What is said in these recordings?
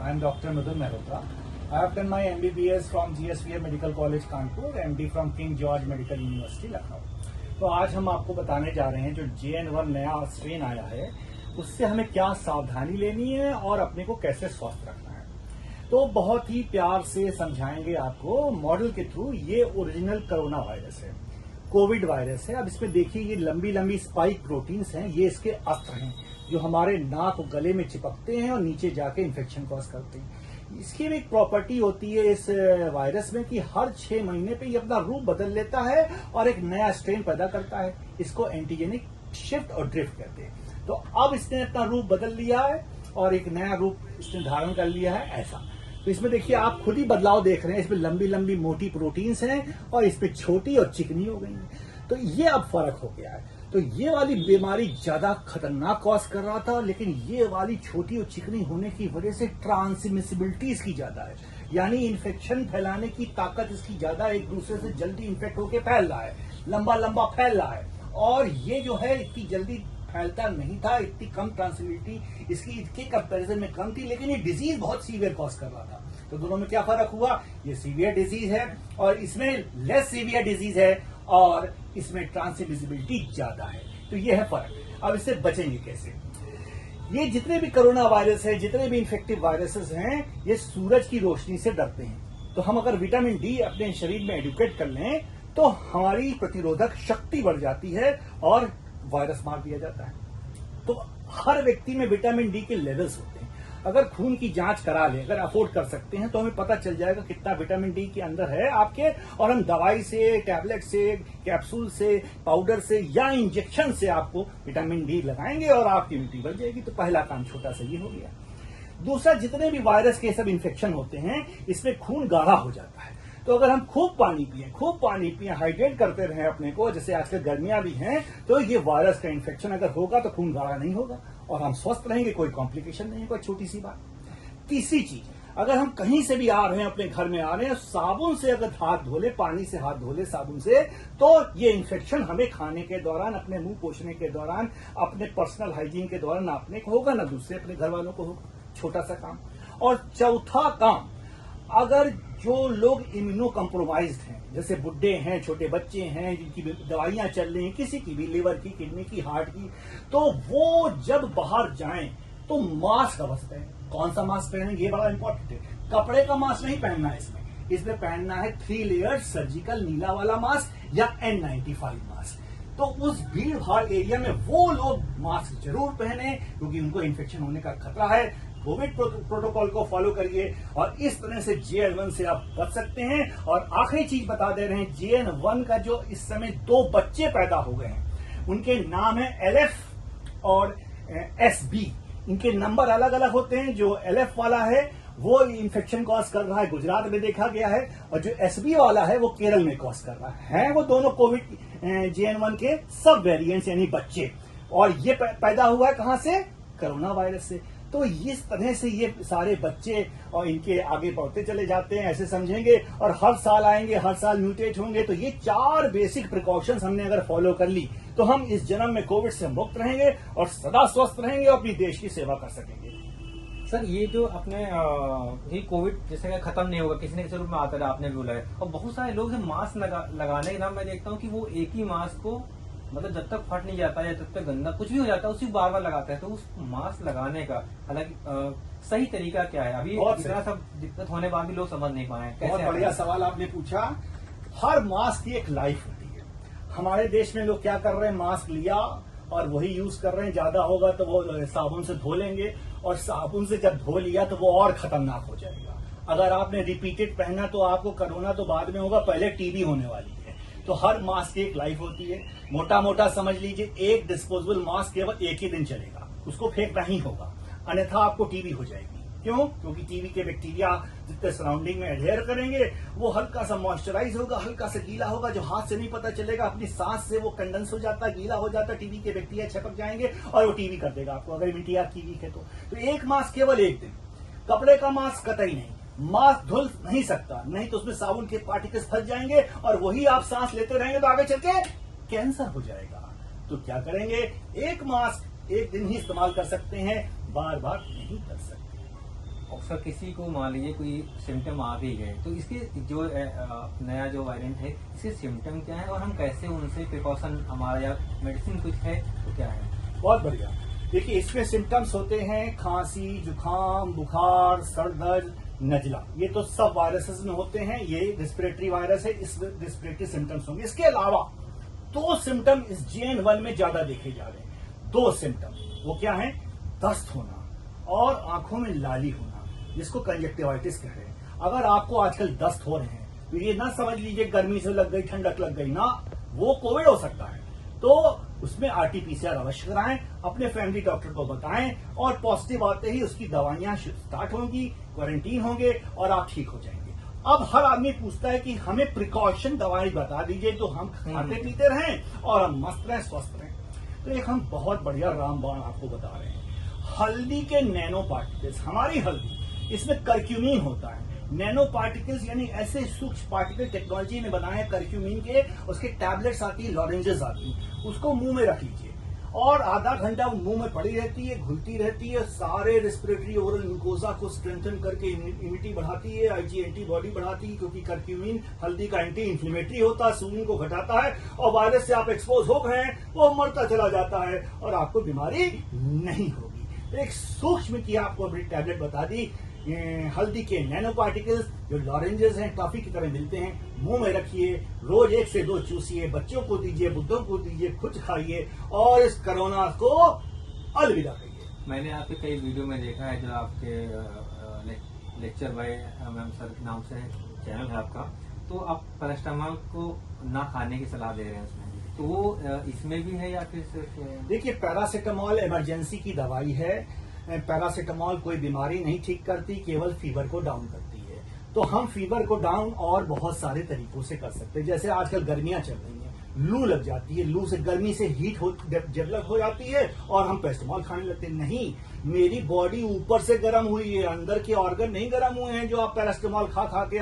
I am Dr. Madhur Mehrotra. I have done my MBBS from GSVR Medical College Kanpur, MD from King George Medical University Lucknow. तो आज हम आपको बताने जा रहे हैं जो JN1 नया स्ट्रेन आया है उससे हमें क्या सावधानी लेनी है और अपने को कैसे स्वस्थ रखना है। तो बहुत ही प्यार से समझाएंगे आपको मॉडल के थ्रू। ये ओरिजिनल कोरोना वायरस है, कोविड वायरस है। अब इसमें देखिए ये लंबी लंबी स्पाइक प्रोटीन्स हैं, ये इसके अस्त्र हैं जो हमारे नाक और गले में चिपकते हैं और नीचे जाके इन्फेक्शन कॉज करते हैं। इसकी भी एक प्रॉपर्टी होती है इस वायरस में कि हर 6 महीने पे ये अपना रूप बदल लेता है और एक नया स्ट्रेन पैदा करता है। इसको एंटीजेनिक शिफ्ट और ड्रिफ्ट कहते हैं। तो अब इसने अपना रूप बदल लिया है और एक नया रूप इसने धारण कर लिया है ऐसा। तो इसमें देखिए आप खुद ही बदलाव देख रहे हैं। इसमें लंबी लंबी मोटी प्रोटीन्स हैं और इसमें छोटी और चिकनी हो गई हैं। तो ये अब फर्क हो गया है। तो ये वाली बीमारी ज्यादा खतरनाक कॉज कर रहा था, लेकिन ये वाली छोटी और चिकनी होने की वजह से ट्रांसमिसिबिलिटी इसकी ज्यादा है, यानी इन्फेक्शन फैलाने की ताकत इसकी ज्यादा, एक दूसरे से जल्दी इन्फेक्ट होकर फैल रहा है, लंबा लंबा फैल रहा है। और ये जो है इतनी जल्दी फैलता नहीं था, इतनी कम ट्रांसमिसिबिलिटी इसकी इसके कंपैरिजन में कम थी, लेकिन ये डिजीज बहुत सीवियर कॉज कर रहा था। तो दोनों में क्या फर्क हुआ? ये सीवियर डिजीज है और इसमें लेस सीवियर डिजीज है और इसमें ट्रांसमिसिबिलिटी ज्यादा है। तो ये है फर्क। अब इससे बचेंगे कैसे? ये जितने भी कोरोना वायरस है, जितने भी इन्फेक्टिव वायरसेस हैं, ये सूरज की रोशनी से डरते हैं। तो हम अगर विटामिन डी अपने शरीर में एडुकेट कर लें तो हमारी प्रतिरोधक शक्ति बढ़ जाती है और वायरस मार दिया जाता है। तो हर व्यक्ति में विटामिन डी के लेवल्स होते हैं। अगर खून की जांच करा ले, अगर अफोर्ड कर सकते हैं, तो हमें पता चल जाएगा कितना विटामिन डी के अंदर है आपके, और हम दवाई से, टैबलेट से, कैप्सूल से, पाउडर से या इंजेक्शन से आपको विटामिन डी लगाएंगे और आपकी इम्यूनिटी बढ़ जाएगी। तो पहला काम छोटा सा ये हो गया। दूसरा, जितने भी वायरस के सब इन्फेक्शन होते हैं इसमें खून गाढ़ा हो जाता है। तो अगर हम खूब पानी पिए, हाइड्रेट करते रहें अपने को, जैसे आजकल गर्मियां भी हैं, तो ये वायरस का इन्फेक्शन अगर होगा तो खून गाढ़ा नहीं होगा और हम स्वस्थ रहेंगे, कोई कॉम्प्लिकेशन नहीं है। कोई छोटी सी बात। तीसरी चीज, अगर हम कहीं से भी आ रहे हैं, अपने घर में आ रहे हैं, साबुन से अगर हाथ धो ले, पानी से हाथ धो ले साबुन से, तो ये इन्फेक्शन हमें खाने के दौरान, अपने मुंह पोंछने के दौरान, अपने पर्सनल हाइजीन के दौरान ना अपने को होगा ना दूसरे अपने घर वालों को होगा। छोटा सा काम। और चौथा काम, अगर जो लोग इम्यूनो कॉम्प्रोमाइज्ड हैं, जैसे बुड्ढे हैं, छोटे बच्चे हैं, जिनकी दवाइयां चल रही हैं, किसी की भी, लिवर की, किडनी की, हार्ट की, तो वो जब बाहर जाएं तो मास्क अवश्य पहने। कौन सा मास्क पहनेंगे ये बड़ा इंपॉर्टेंट है। कपड़े का मास्क नहीं पहनना है इसमें पहनना है 3 लेयर सर्जिकल नीला वाला मास्क या N95 मास्क। तो उस भीड़ भाड़ एरिया में वो लोग मास्क जरूर पहने, क्योंकि उनको इन्फेक्शन होने का खतरा है। कोविड प्रोटोकॉल को फॉलो करिए और इस तरह से JN1 से आप बच सकते हैं। और आखिरी चीज बता दे रहे हैं, JN1 का जो इस समय 2 बच्चे पैदा हो गए हैं, उनके नाम है LF और SB। इनके नंबर अलग अलग होते हैं। जो LF वाला है वो इन्फेक्शन कॉज कर रहा है, गुजरात में देखा गया है, और जो SB वाला है वो केरल में कॉज कर रहा है। वो दोनों कोविड JN1 के सब वेरिएंट्स यानी बच्चे। और ये पैदा हुआ है कहां से? कोरोना वायरस से। तो इस तरह से ये सारे बच्चे और इनके आगे बढ़ते चले जाते हैं, ऐसे समझेंगे, और हर साल आएंगे, हर साल म्यूटेट होंगे। तो ये 4 बेसिक प्रिकॉशंस हमने अगर फॉलो कर ली तो हम इस जन्म में कोविड से मुक्त रहेंगे और सदा स्वस्थ रहेंगे और अपनी देश की सेवा कर सकेंगे। सर, ये जो अपने ये कोविड जैसे कि खत्म नहीं होगा, किसी न किसी रूप में आता रहा, आपने भी बोला है। और बहुत सारे लोग जो मास्क लगाने के नाम मैं देखता हूँ कि वो एक ही मास्क को, मतलब जब तक फट नहीं जाता है या जब तक गंदा कुछ भी हो जाता है उसी बार बार लगाते हैं। तो उस मास्क लगाने का हालांकि सही तरीका क्या है? अभी इतना सब दिक्कत होने बाद भी लोग समझ नहीं पाए। बहुत बढ़िया सवाल आपने पूछा। हर मास्क की एक लाइफ होती है। हमारे देश में लोग क्या कर रहे हैं, मास्क लिया और वही यूज कर रहे हैं। ज्यादा होगा तो वो साबुन से धो लेंगे, और साबुन से जब धो लिया तो वो और खतरनाक हो जाएगा। अगर आपने रिपीटेड पहना तो आपको कोरोना तो बाद में होगा, पहले टीबी होने वाली है। तो हर मास्क की एक लाइफ होती है। मोटा मोटा समझ लीजिए, एक डिस्पोजेबल मास्क केवल एक ही दिन चलेगा, उसको फेंकना ही होगा, अन्यथा आपको टीबी हो जाएगी। क्यों? क्योंकि टीबी के बैक्टीरिया जितने सराउंडिंग में एडहेयर करेंगे, वो हल्का सा मॉइस्चराइज होगा, हल्का सा गीला होगा, जो हाथ से नहीं पता चलेगा, अपनी सांस से वो कंडेंस हो जाता है, गीला हो जाता है, टीबी के बैक्टीरिया छपक जाएंगे और वो टीबी कर देगा आपको, अगर इम्यूनिटी आपकी वीक है तो एक मास्क केवल एक दिन। कपड़े का मास्क कतई नहीं। मास्क धुल नहीं सकता, नहीं तो उसमें साबुन के पार्टिकल्स फंस जाएंगे और वही आप सांस लेते रहेंगे तो आगे चल के कैंसर हो जाएगा। तो क्या करेंगे? एक मास्क एक दिन ही इस्तेमाल कर सकते हैं, बार बार नहीं कर सकते। अक्सर किसी को मान लीजिए कोई सिम्टम आ भी गए तो इसके जो नया जो वेरिएंट है इसके सिम्टम क्या है और हम कैसे उनसे प्रिकॉशन हमारा या मेडिसिन कुछ है तो क्या है? बहुत बढ़िया। देखिए, इसमें सिम्टम्स होते हैं खांसी, जुकाम, बुखार, सर दर्द, नजला। ये तो सब वायरसेस में होते हैं। ये रिस्पिरेटरी वायरस है, इस रिस्पिरेटरी सिम्टम्स होंगे। इसके अलावा 2 सिम्टम इस JN1 में ज्यादा देखे जा रहे हैं। 2 सिम्टम वो क्या है? दस्त होना और आंखों में लाली होना, जिसको कंजक्टिवाइटिस कह रहे हैं। अगर आपको आजकल दस्त हो रहे हैं तो ये ना समझ लीजिए गर्मी से लग गई, ठंडक लग गई ना, वो कोविड हो सकता है। तो उसमें RT-PCR अवश्य कराएं, अपने फैमिली डॉक्टर को बताएं और पॉजिटिव आते ही उसकी दवाइयां स्टार्ट होंगी, क्वारंटीन होंगे और आप ठीक हो जाएंगे। अब हर आदमी पूछता है कि हमें प्रिकॉशन दवाई बता दीजिए तो हम खाते पीते रहें और हम मस्त रहें, स्वस्थ रहें। तो एक हम बहुत बढ़िया रामबाण आपको बता रहे हैं। हल्दी के नैनो पार्टिकल्स, हमारी हल्दी, इसमें करक्यूमिन होता है। नैनो पार्टिकल्स यानी ऐसे सूक्ष्म पार्टिकल टेक्नोलॉजी ने बनाए हैं करक्यूमिन के। उसके टैबलेट्स आती है, लॉरेंजेस आती है, उसको मुंह में रख लीजिए और आधा घंटा वो मुंह में पड़ी रहती है, घुलती रहती है, सारे रेस्पिरेटरी ओरल ग्लूकोजा को स्ट्रेंथन करके इम्यूनिटी बढ़ाती है, IG एंटीबॉडी बढ़ाती है, क्योंकि करक्यूमिन हल्दी का एंटी इन्फ्लेमेटरी होता है, सूजन को घटाता है और वायरस से आप एक्सपोज हो गए हैं वो मरता चला जाता है और आपको बीमारी नहीं होगी। तो एक सूक्ष्म की आपको अपनी टैबलेट बता दी, हल्दी के नैनो पार्टिकल्स जो लॉरेंजेस हैं, टॉफी की तरह मिलते हैं, मुंह में रखिए, रोज 1 से 2 चूसिए, बच्चों को दीजिए, बुड्ढों को दीजिए, खुद खाइए और इस कोरोना को अलविदा कहिए। मैंने आपके कई वीडियो में देखा है जो आपके लेक्चर बाय मैम सर के नाम से चैनल है आपका, तो आप पैरास्टामोल को ना खाने की सलाह दे रहे हैं उसमें, तो वो इसमें भी है या फिर सिर्फ? देखिए, पैरासीटामोल इमरजेंसी की दवाई है। पैरासीटामोल कोई बीमारी नहीं ठीक करती, केवल फीवर को डाउन करती है। तो हम फीवर को डाउन और बहुत सारे तरीकों से कर सकते हैं। जैसे आजकल गर्मियां चल रही हैं, लू लग जाती है, लू से गर्मी से हीट डेवलप हो जाती है और हम पैरासीटामोल खाने लगते हैं। नहीं, मेरी बॉडी ऊपर से गर्म हुई है, अंदर के ऑर्गन नहीं गर्म हुए हैं जो आप पैरासीटामोल खा खा के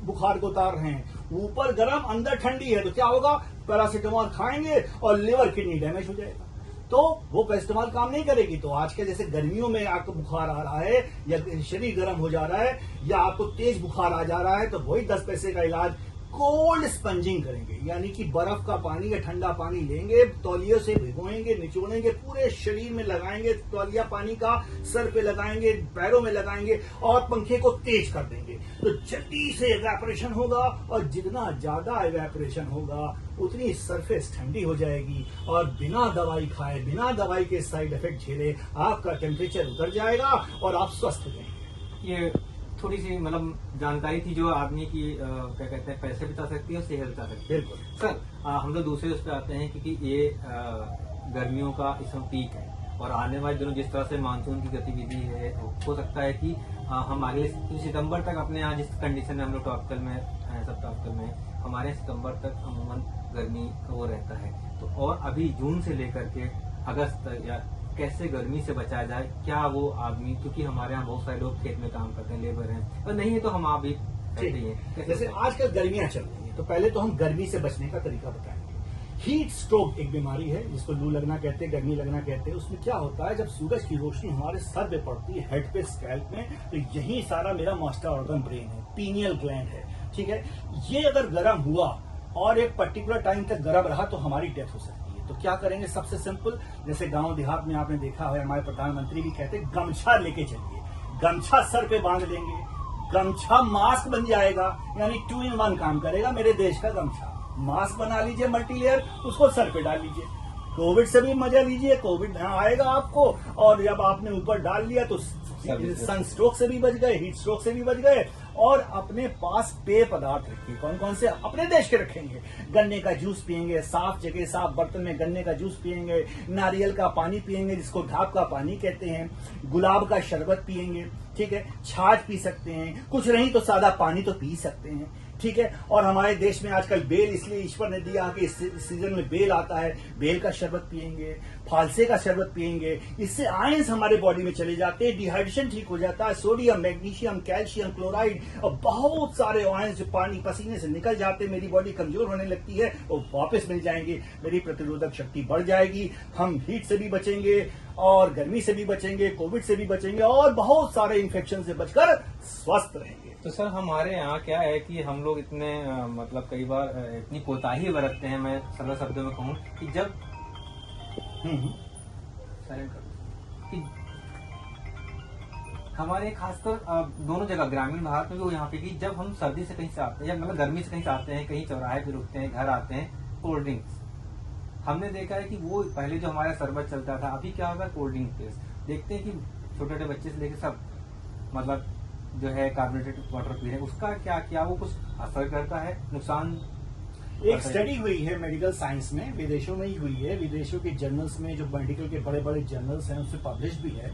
बुखार को उतार रहे हैं। ऊपर गर्म, अंदर ठंडी है, तो क्या होगा? पैरासीटामोल खाएंगे और लिवर किडनी डैमेज हो जाएगा, तो वो पैरासीटामोल काम नहीं करेगी। तो आज के जैसे गर्मियों में आपको बुखार आ रहा है या शरीर गर्म हो जा रहा है या आपको तेज बुखार आ जा रहा है, तो वही 10 पैसे का इलाज कोल्ड स्पंजिंग करेंगे, यानी कि बर्फ का पानी या ठंडा पानी लेंगे, तौलियों से भिगोएंगे, निचोड़ेंगे, पूरे शरीर में लगाएंगे, तौलिया पानी का सर पे लगाएंगे, पैरों में लगाएंगे और पंखे को तेज कर देंगे, तो जल्दी से इवेपोरेशन होगा और जितना ज्यादा इवेपोरेशन होगा उतनी सरफेस ठंडी हो जाएगी और बिना दवाई खाए, बिना दवाई के साइड इफेक्ट झेले आपका टेम्परेचर उतर जाएगा और आप स्वस्थ हो जाएंगे। ये थोड़ी सी मतलब जानकारी थी जो आदमी की क्या कहते हैं पैसे बचा सकती है और सेहत बचा सकती है। बिल्कुल सर, हम लोग दूसरे उस पर आते हैं क्योंकि ये गर्मियों का इस समय पीक है और आने वाले दिनों जिस तरह से मानसून की गतिविधि है, हो सकता है कि हम अगले सितंबर तक अपने यहाँ जिस कंडीशन में हम लोग टॉपिकल में सब टॉपिकल में हमारे सितंबर तक अमूमन गर्मी वो रहता है, तो और अभी जून से लेकर के अगस्त तक या कैसे गर्मी से बचाया जाए, क्या वो आदमी, क्योंकि हमारे यहाँ बहुत सारे लोग खेत में काम करते हैं, लेबर हैं, और नहीं है तो हम आप भी रहते ही हैं। जैसे आजकल गर्मियां चल रही हैं, तो पहले तो हम गर्मी से बचने का तरीका बताएंगे। हीट स्ट्रोक एक बीमारी है जिसको लू लगना कहते हैं, गर्मी लगना कहते हैं। उसमें क्या होता है, जब सूरज की रोशनी हमारे सर पे पड़ती है, हेड पे, स्कैल्प में, तो यही सारा मेरा मास्टर ऑर्गन ब्रेन है, पीनियल ग्लैंड है, ठीक है। ये अगर गर्म हुआ और एक पर्टिकुलर टाइम तक गर्म रहा तो हमारी डेथ हो सकती है। तो क्या करेंगे? सबसे सिंपल, जैसे गांव देहात में आपने देखा है, हमारे प्रधानमंत्री भी कहते हैं गमछा लेके चलिए, गमछा सर पे बांध लेंगे, गमछा मास्क बन जाएगा, यानी 2 in 1 काम करेगा मेरे देश का गमछा। मास्क बना लीजिए मल्टीलेयर, उसको सर पे डाल लीजिए, कोविड से भी मजा लीजिए, कोविड आएगा आपको, और जब आपने ऊपर डाल लिया तो सन स्ट्रोक से भी बच गए, हीट स्ट्रोक से भी बच गए। और अपने पास पेय पदार्थ रखिए, कौन कौन से? अपने देश के रखेंगे। गन्ने का जूस पियेंगे, साफ जगह साफ बर्तन में गन्ने का जूस पियेंगे, नारियल का पानी पियेंगे जिसको ढाक का पानी कहते हैं, गुलाब का शरबत पियेंगे, ठीक है, छाछ पी सकते हैं, कुछ नहीं तो सादा पानी तो पी सकते हैं, ठीक है। और हमारे देश में आजकल बेल इसलिए ईश्वर ने दिया कि इस सीजन में बेल आता है, बेल का शरबत पियेंगे, फालसे का शरबत पियेंगे, इससे आयंस हमारे बॉडी में चले जाते हैं, डिहाइड्रेशन ठीक हो जाता है, सोडियम, मैग्नीशियम, कैल्शियम, क्लोराइड और बहुत सारे आयंस जो पानी पसीने से निकल जाते हैं, मेरी बॉडी कमजोर होने लगती है, वो वापस मिल जाएंगे, मेरी प्रतिरोधक शक्ति बढ़ जाएगी, हम हीट से भी बचेंगे और गर्मी से भी बचेंगे, कोविड से भी बचेंगे और बहुत सारे इन्फेक्शन से बचकर स्वस्थ रहेंगे। तो सर हमारे यहाँ क्या है कि हम लोग इतने मतलब कई बार इतनी कोताही बरतते हैं, मैं सरल शब्दों में कहूँ कि जब साइलेंट कर दो, कि हमारे खासकर दोनों जगह ग्रामीण भारत में भी यहाँ पे कि जब हम सर्दी से कहीं से आते हैं या मतलब गर्मी से कहीं से आते हैं, कहीं चौराहे पे रुकते हैं, घर आते हैं, कोल्ड ड्रिंक्स हमने देखा है कि वो पहले जो हमारा शरबत चलता था, अभी क्या होगा कोल्ड ड्रिंक टेस्ट देखते हैं कि छोटे छोटे बच्चे से लेकर सब मतलब जो है कार्बोनेटेड वाटर पी रहे हैं, उसका क्या वो कुछ असर करता है, नुकसान? एक स्टडी हुई है मेडिकल साइंस में, विदेशों में ही हुई है, विदेशों के जर्नल्स में, जो मेडिकल के बड़े बड़े जर्नल्स हैं उससे पब्लिश भी है।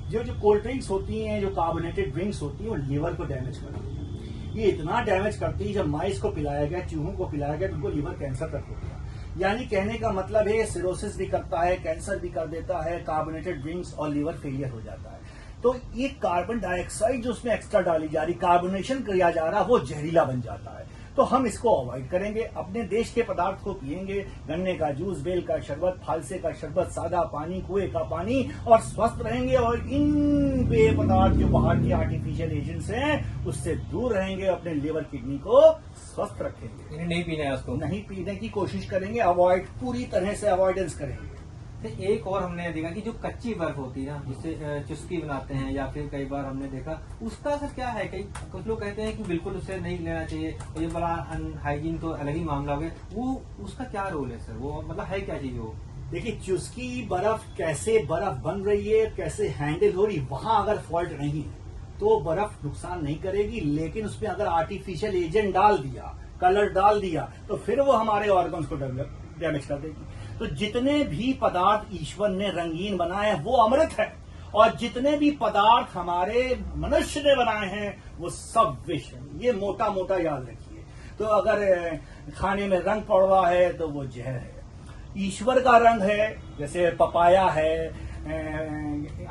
जो कोल्ड ड्रिंक्स होती हैं, जो कार्बोनेटेड ड्रिंक्स होती हैं, वो लीवर को डैमेज करती हैं। ये इतना डैमेज करती है, जब माइस को पिलाया गया, चूहों को पिलाया गया, तो उनको लीवर कैंसर तक हो गया। यानी कहने का मतलब है सिरोसिस भी करता है, कैंसर भी कर देता है, कार्बोनेटेड ड्रिंक्स, और लीवर फेलियर हो जाता है। तो ये कार्बन डाइऑक्साइड जो उसमें एक्स्ट्रा डाली जा रही, कार्बोनेशन किया जा रहा, वो जहरीला बन जाता है। तो हम इसको अवॉइड करेंगे, अपने देश के पदार्थ को पिएंगे, गन्ने का जूस, बेल का शरबत, फालसे का शरबत, सादा पानी, कुएं का पानी, और स्वस्थ रहेंगे। और इन पेय पदार्थ जो बाहर के आर्टिफिशियल एजेंट्स हैं उससे दूर रहेंगे, अपने लिवर किडनी को स्वस्थ रखेंगे। नहीं पीना है उसको, नहीं पीने की कोशिश करेंगे, अवॉइड, पूरी तरह से अवॉइडेंस करेंगे। एक और हमने देखा कि जो कच्ची बर्फ होती है ना, जिससे चुस्की बनाते हैं, या फिर कई बार हमने देखा उसका असर क्या है। कई कुछ लोग कहते हैं कि बिल्कुल उसे नहीं लेना चाहिए, ये बड़ा अनहाइजीन तो अलग ही मामला हो गया, वो उसका क्या रोल है सर, वो मतलब है क्या चीज वो? देखिए, चुस्की बर्फ कैसे बर्फ बन रही है, कैसे हैंडल हो रही, वहां अगर फॉल्ट नहीं है तो बर्फ नुकसान नहीं करेगी। लेकिन उसमें अगर आर्टिफिशियल एजेंट डाल दिया, कलर डाल दिया, तो फिर वो हमारे ऑर्गन्स को डैमेज कर देगी। तो जितने भी पदार्थ ईश्वर ने रंगीन बनाए हैं वो अमृत है, और जितने भी पदार्थ हमारे मनुष्य ने बनाए हैं वो सब विष है। ये मोटा मोटा याद रखिए। तो अगर खाने में रंग पड़ रहा है तो वो जहर है। ईश्वर का रंग है, जैसे पपाया है,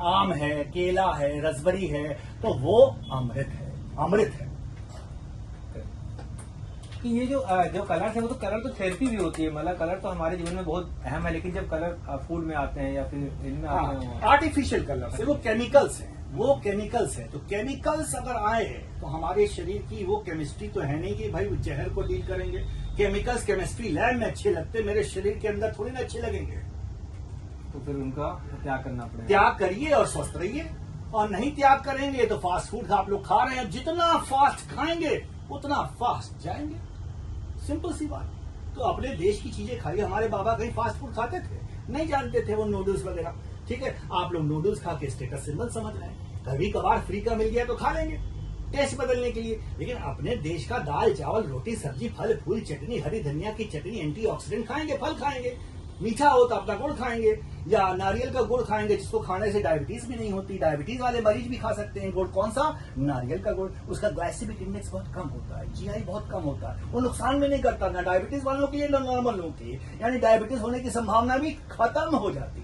आम है, केला है, रसबरी है, तो वो अमृत है, अमृत है। कि ये जो कलर है वो तो कलर तो थेरेपी भी होती है, मतलब कलर तो हमारे जीवन में बहुत अहम है, लेकिन जब कलर फूड में आते हैं या फिर इनमें आते हैं, आर्टिफिशियल कलर से, वो केमिकल्स हैं, वो केमिकल्स है। तो केमिकल्स अगर आए तो हमारे शरीर की वो केमिस्ट्री तो है नहीं कि भाई वो जहर को डील करेंगे। केमिकल्स केमिस्ट्री लैब में अच्छे लगते, मेरे शरीर के अंदर थोड़ी ना अच्छे लगेंगे। तो फिर उनका त्याग करना पड़ेगा। त्याग करिए और स्वस्थ रहिए। और नहीं त्याग करेंगे तो फास्ट फूड आप लोग खा रहे हैं, जितना फास्ट खाएंगे उतना फास्ट जाएंगे। सिंपल सी बात। तो अपने देश की चीजें खाइए। हमारे बाबा कहीं फास्ट फूड खाते थे? नहीं जानते थे वो नूडल्स वगैरह। ठीक है, आप लोग नूडल्स खा के स्टेटस सिंबल समझ रहे हैं। कभी कभार फ्री का मिल गया तो खा लेंगे टेस्ट बदलने के लिए। लेकिन अपने देश का दाल, चावल, रोटी, सब्जी, फल, फूल, चटनी, हरी धनिया की चटनी, एंटीऑक्सीडेंट खाएंगे, फल खाएंगे, मीठा हो तो अपना गुड़ खाएंगे, या नारियल का गुड़ खाएंगे, जिसको खाने से डायबिटीज भी नहीं होती। डायबिटीज वाले मरीज भी खा सकते हैं गुड़। कौन सा? नारियल का गुड़। उसका ग्लाइसेमिक इंडेक्स बहुत कम होता है, जीआई बहुत कम होता है, वो नुकसान भी नहीं करता, ना डायबिटीज वालों के लिए ना नॉर्मल लोगों के लिए। यानी डायबिटीज होने की संभावना भी खत्म हो जाती है।